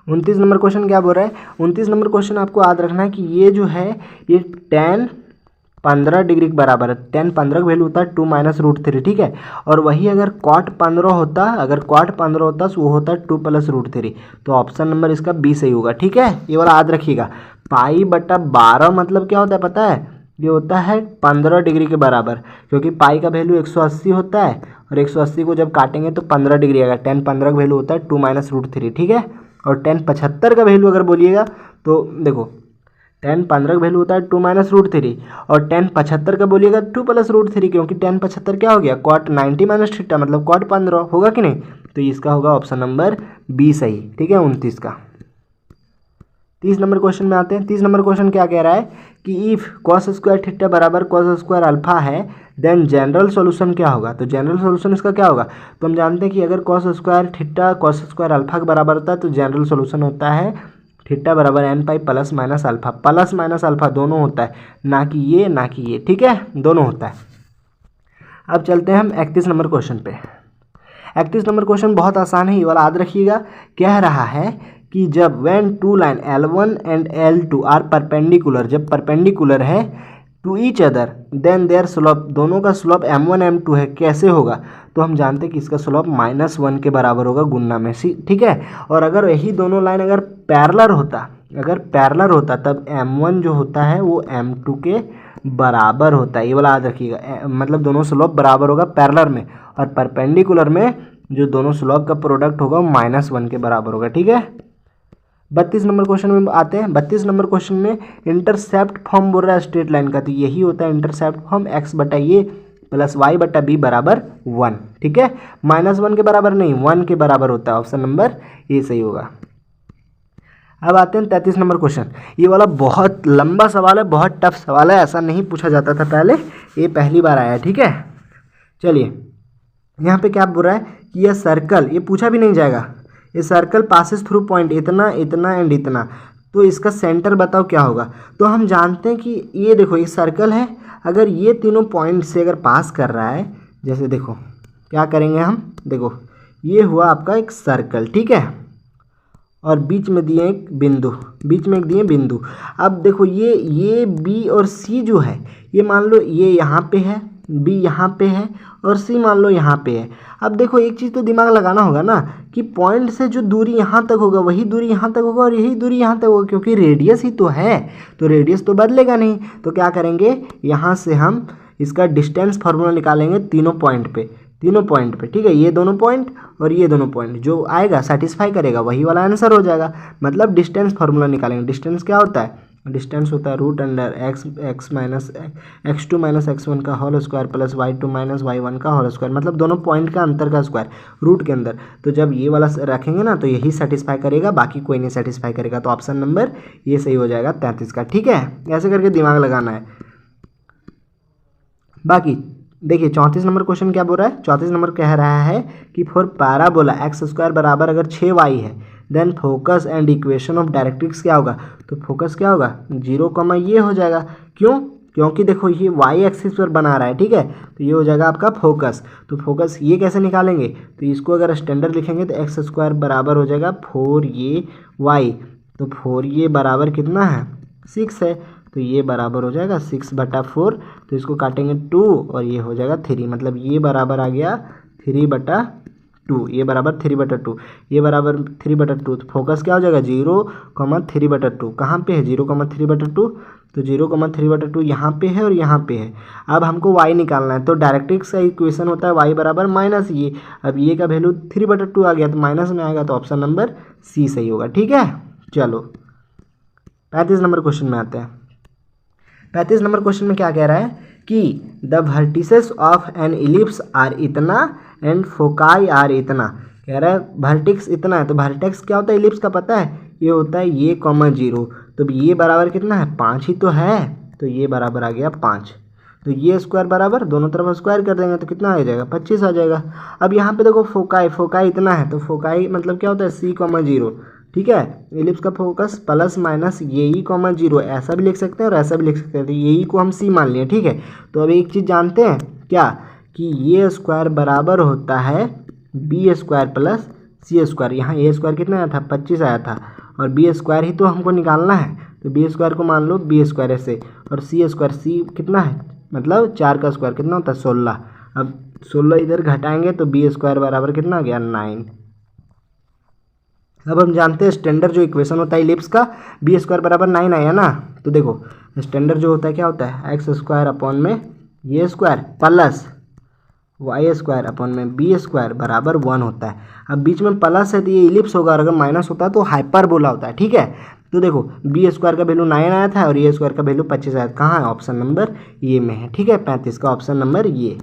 29 नंबर क्वेश्चन क्या बोल रहा है, 29 नंबर क्वेश्चन आपको याद रखना है कि ये जो है ये tan 15 डिग्री के बराबर है। tan 15 का वैल्यू होता है 2 माइनस रूट 3, ठीक है, और वही अगर cot 15 होता, अगर cot 15 होता तो वो होता 2 प्लस रूट 3, तो ऑप्शन नंबर इसका बी सही होगा, ठीक है, ये वाला याद रखिएगा। पाई बटा 12 मतलब क्या होता है पता है, ये होता है 15 डिग्री के बराबर, क्योंकि पाई का वैल्यू 180 होता है और 180 को जब काटेंगे तो 15 डिग्री आएगा। tan 15 का वैल्यू होता है 2 माइनस रूट 3, ठीक है, और tan 75 का वैल्यू अगर बोलिएगा तो देखो tan 15 का वैल्यू होता है 2 माइनस रूट 3 और tan 75 का बोलिएगा 2 प्लस रूट 3, क्योंकि tan 75 क्या हो गया cot 90 माइनस थीटा मतलब cot 15 होगा कि नहीं, तो इसका होगा ऑप्शन नंबर बी सही, ठीक है, 29 का। 30 नंबर क्वेश्चन में आते हैं। 30 नंबर क्वेश्चन क्या कह रहा है कि इफ cos स्क्वायर थीटा बराबर cos स्क्वायर अल्फा है देन जनरल सॉल्यूशन क्या होगा, तो जनरल सॉल्यूशन इसका क्या होगा, तो हम जानते हैं कि अगर cos square theta cos square alpha के बराबर होता है तो जनरल सॉल्यूशन होता है थीटा बराबर n pi plus minus alpha, plus minus alpha दोनों होता है, ना कि ये, ठीक है, दोनों होता है। अब चलते हैं हम 31 नंबर क्वेश्चन पे। 31 नंबर क्वेश्चन बहुत आसान है, ये वाला याद रखिएगा। कह रहा है कि जब when two line L1 and L2 are perpendicular, जब परपेंडिकुलर है to each other then their slope, दोनों का स्लोप m1 m2 है, कैसे होगा, तो हम जानते हैं कि इसका स्लोप -1 के बराबर होगा गुणना में, ठीक है, और अगर यही दोनों लाइन अगर पैरेलल होता तब m1 जो होता है वो m2 के बराबर होता है, ये वाला याद रखिएगा, मतलब दोनों स्लोप बराबर होगा पैरेलल में, और परपेंडिकुलर में जो दोनों स्लोप का प्रोडक्ट होगा वो -1 के बराबर होगा, ठीक है। 32 नंबर क्वेश्चन में आते हैं। 32 नंबर क्वेश्चन में इंटरसेप्ट फॉर्म बोल रहा है स्ट्रेट लाइन का, तो यही होता है इंटरसेप्ट फॉर्म x बटा ये प्लस y बटा b बराबर 1, ठीक है, -1 के बराबर नहीं 1 के बराबर होता है, ऑप्शन नंबर ए सही होगा। अब आते हैं 33 नंबर क्वेश्चन। ये वाला बहुत लंबा सवाल है, बहुत टफ सवाल है, ऐसा नहीं पूछा जाता था पहले, ये पहली बार आया है, ठीक है। चलिए यहाँ पे क्या बोल रहा है कि यह सर्कल, ये पूछा भी नहीं जाएगा, ये सर्कल पासिस थ्रू पॉइंट इतना इतना एंड इतना, तो इसका सेंटर बताओ क्या होगा, तो हम जानते हैं कि ये देखो ये सर्कल है, अगर ये तीनों पॉइंट से अगर पास कर रहा है, जैसे देखो क्या करेंगे हम, देखो ये हुआ आपका एक सर्कल, ठीक है, और बीच में दिए एक बिंदु, बीच में एक दिए बिंदु। अब देखो ये बी और सी जो है, ये मान लो ये यहाँ पे है, बी यहाँ पे है और सी मान लो यहाँ पे है। अब देखो एक चीज़ तो दिमाग लगाना होगा ना कि पॉइंट से जो दूरी यहाँ तक होगा वही दूरी यहाँ तक होगा और यही दूरी यहाँ तक होगा, क्योंकि रेडियस ही तो है, तो रेडियस तो बदलेगा नहीं। तो क्या करेंगे, यहाँ से हम इसका डिस्टेंस फार्मूला निकालेंगे तीनों पॉइंट पे, ठीक है, ये दोनों पॉइंट और ये दोनों पॉइंट जो आएगा सेटिस्फाई करेगा वही वाला आंसर हो जाएगा। मतलब डिस्टेंस फार्मूला निकालेंगे। डिस्टेंस क्या होता है, डिस्टेंस होता है root under x minus x2 minus x1 का whole square plus y2 minus y1 का होल स्क्वायर, मतलब दोनों पॉइंट का अंतर का स्क्वायर रूट के अंदर। तो जब ये वाला रखेंगे ना तो यही सेटिस्फाई करेगा, बाकी कोई नहीं सेटिस्फाई करेगा, तो ऑप्शन नंबर ये सही हो जाएगा 33 का, ठीक है। ऐसे करके दिमाग लगाना है। बाकी देखिए 34 नंबर क्वेश्चन क्या बोल रहा है, 34 नंबर कह रहा है कि फॉर पैराबोला एक्स स्क्वायर बराबर अगर 6y है then focus and equation of directrix क्या होगा, तो फोकस क्या होगा 0, ये हो जाएगा। क्यों, क्योंकि देखो ये y एक्सिस पर बना रहा है, ठीक है, तो ये हो जाएगा आपका फोकस। तो फोकस ये कैसे निकालेंगे, तो इसको अगर स्टैंडर्ड लिखेंगे तो एक्स स्क्वायर बराबर हो जाएगा 4y, तो 4y बराबर कितना है 6 है, तो ये बराबर हो जाएगा 6/4, तो इसको काटेंगे 2 और ये हो जाएगा 3, मतलब ये बराबर आ गया 3/2, ये बराबर 3/2, ये बराबर 3/2। तो फोकस क्या हो जाएगा 0,3/2, कहाँ पे है 0,3/2, तो 0,3/2 यहाँ पे है और यहाँ पे है। अब हमको y निकालना है, तो डायरेक्ट्रिक्स का इक्वेशन होता है y बराबर माइनस ये, अब ये का वैल्यू 3/2 आ गया तो माइनस में आएगा, तो ऑप्शन नंबर सी सही होगा, ठीक है। चलो 35 नंबर क्वेश्चन में आते हैं। 35 नंबर क्वेश्चन में क्या कह रहा है कि the vertices of an ellipse are इतना एंड फोकाई आर इतना, कह रहा है वर्टेक्स इतना है, तो वर्टेक्स क्या होता है इलिप्स का पता है, ये होता है ये 0, तो ये बराबर कितना है 5 ही तो है, तो ये बराबर आ गया 5, तो ये स्क्वायर बराबर दोनों तरफ स्क्वायर कर देंगे तो कितना आ जाएगा 25 आ जाएगा। अब यहाँ पे देखो फोकाई इतना है, तो फोकाई मतलब क्या होता है c,0, ठीक है, इलिप्स का फोकस प्लस माइनस ये ही 0, ऐसा भी लिख सकते हैं और ऐसा भी लिख सकते हैं, तो ये ही को हम सी मान लिए, ठीक है। तो अब एक चीज़ जानते हैं क्या कि ये स्क्वायर बराबर होता है बी स्क्वायर प्लस सी स्क्वायर। यहाँ ए स्क्वायर कितना आया था 25 आया था और बी स्क्वायर ही तो हमको निकालना है, तो बी स्क्वायर को मान लो बी स्क्वायर ऐसे, और सी स्क्वायर सी कितना है मतलब 4 का स्क्वायर कितना होता है 16। अब 16 इधर घटाएंगे तो बी स्क्वायर बराबर कितना आ गया 9। अब हम जानते हैं स्टैंडर्ड जो इक्वेशन होता है इलिप्स का, बी स्क्वायर बराबर 9 आया ना। तो देखो स्टैंडर्ड जो होता है क्या होता है एक्स स्क्वायर अपॉन में a square plus y square upon में बी स्क्वायर बराबर 1 होता है। अब बीच में प्लस है तो ये इलिप्स होगा, और अगर माइनस होता है तो हाइपरबोला होता है। ठीक है, तो देखो बी स्क्वायर का वैल्यू 9 आया था और ये स्क्वायर का वैल्यू 25 आया था। कहाँ है ऑप्शन नंबर ये में है। ठीक है, 35 का ऑप्शन नंबर ये।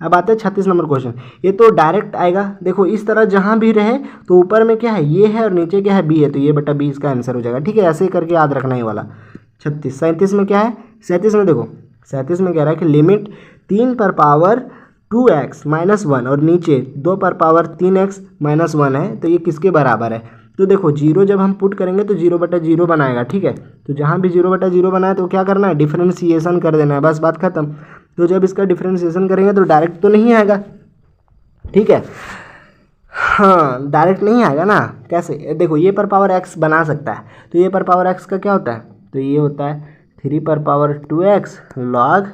अब आते हैं 36 नंबर क्वेश्चन। ये तो डायरेक्ट आएगा, देखो इस तरह जहाँ भी रहे तो ऊपर में क्या है ये है और नीचे क्या है बी है, तो ये बटा बी इसका आंसर हो जाएगा। ठीक है, ऐसे ही करके याद रखना ही वाला। 36 37 में क्या है 37 में देखो 37 में कह रहा है कि लिमिट 3 पर पावर 2x माइनस 1 और नीचे 2 पर पावर 3x माइनस 1 है, तो ये किसके बराबर है। तो देखो जीरो जब हम पुट करेंगे तो 0/0 बनाएगा। ठीक है, तो जहाँ भी 0/0 बनाए तो क्या करना है डिफरेंशिएशन कर देना है, बस बात खत्म। तो जब इसका डिफरेंशिएशन करेंगे तो डायरेक्ट तो नहीं आएगा। ठीक है, हाँ डायरेक्ट नहीं आएगा ना, कैसे देखो ये पर पावर x बना सकता है, तो ये पर पावर x का क्या होता है, तो ये होता है 3 पर पावर 2x log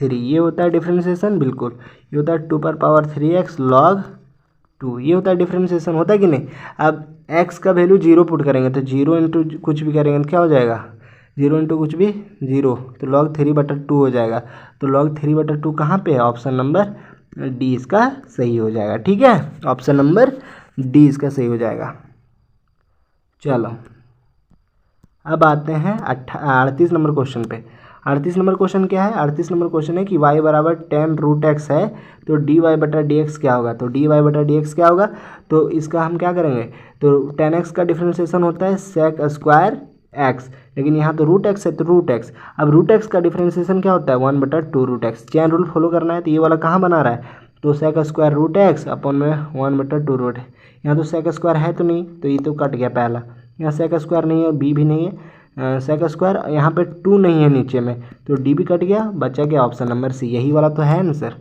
3, ये होता है डिफरेंशिएशन। बिल्कुल, ये होता है 2 पर पावर 3x log 2, ये होता है डिफरेंशिएशन, होता है कि नहीं। अब x का वैल्यू 0 पुट करेंगे तो 0 इंटू कुछ भी करेंगे तो क्या हो जाएगा 0 इंटू कुछ भी 0, तो log 3/2 हो जाएगा। तो log 3/2 कहाँ पे है, ऑप्शन नंबर डी इसका सही हो जाएगा। ठीक है, ऑप्शन नंबर डी इसका सही हो जाएगा। चलो अब आते हैं 38 नंबर क्वेश्चन पे। 38 नंबर क्वेश्चन क्या है, 38 नंबर क्वेश्चन है कि y बराबर 10√x है, तो dy/dx क्या होगा। तो dy/dx क्या होगा, तो इसका हम क्या करेंगे, तो 10x का डिफरेंशिएशन होता है sec स्क्वायर x, लेकिन यहाँ तो √x है तो √x। अब √x का डिफरेंशिएशन क्या होता है 1/2√x। चेन रूल फॉलो करना है, तो ये वाला कहाँ बना रहा है, तो sec स्क्वायर √x अपॉन में 1/2√। यहाँ तो sec स्क्वायर है तो नहीं, तो ये तो कट गया पहला, यहाँ sec स्क्वायर नहीं है, बी भी नहीं है, sec स्क्वायर यहाँ पे 2 नहीं है नीचे में, तो डी भी कट गया, बचा गया ऑप्शन नंबर सी, यही वाला तो है आंसर।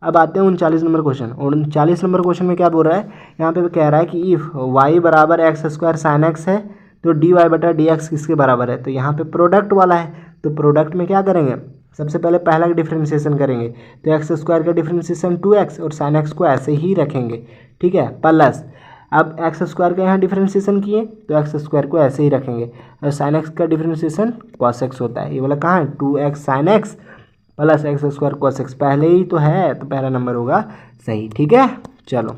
अब आते हैं 39 नंबर क्वेश्चन। 39 नंबर क्वेश्चन में क्या बोल रहा है, यहाँ पे कह रहा है कि इफ y बराबर x स्क्वायर साइन x है तो dy/dx किसके बराबर है, तो यहाँ पे प्रोडक्ट वाला है, तो प्रोडक्ट में क्या करेंगे सबसे पहले पहला डिफरेंशिएशन करेंगे, तो एक्स स्क्वायर का डिफरेंशिएशन 2x और साइन x को ऐसे ही रखेंगे। ठीक है, प्लस अब एक्स स्क्वायर का यहाँ डिफरेंशिएशन किए तो एक्स स्क्वायर को ऐसे ही रखेंगे, और साइन एक्स का डिफरेंशिएशन कॉस एक्स होता है, ये वाला कहाँ है 2x sine x plus x square cos x, पहले ही तो है तो पहला नंबर होगा सही। ठीक है, चलो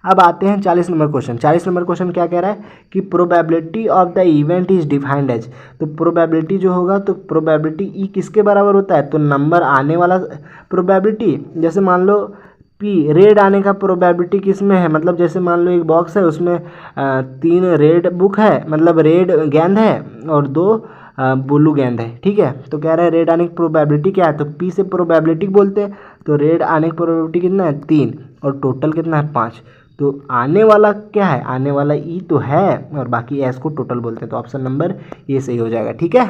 अब आते हैं 40 नंबर क्वेश्चन। 40 नंबर क्वेश्चन क्या कह रहा है कि probability of the event is defined as, तो प्रोबेबिलिटी जो होगा तो प्रोबेबिलिटी ई किसके बराबर होता है, तो नंबर आने वाला प्रोबेबिलिटी, जैसे मान लो पी रेड आने का प्रोबेबिलिटी किस में है, मतलब जैसे मान लो एक बॉक्स है उसमें 3 रेड बुक है, मतलब रेड गेंद है और 2 ब्लू गेंद है। ठीक है, तो कह रहा है रेड आने की प्रोबेबिलिटी क्या है, तो पी से प्रोबेबिलिटी बोलते हैं, तो रेड आने की प्रोबेबिलिटी कितना है 3 और टोटल कितना है 5, तो आने वाला क्या है, आने वाला ई तो है और बाकी एस को टोटल बोलते हैं, तो ऑप्शन नंबर ये सही हो जाएगा। ठीक है।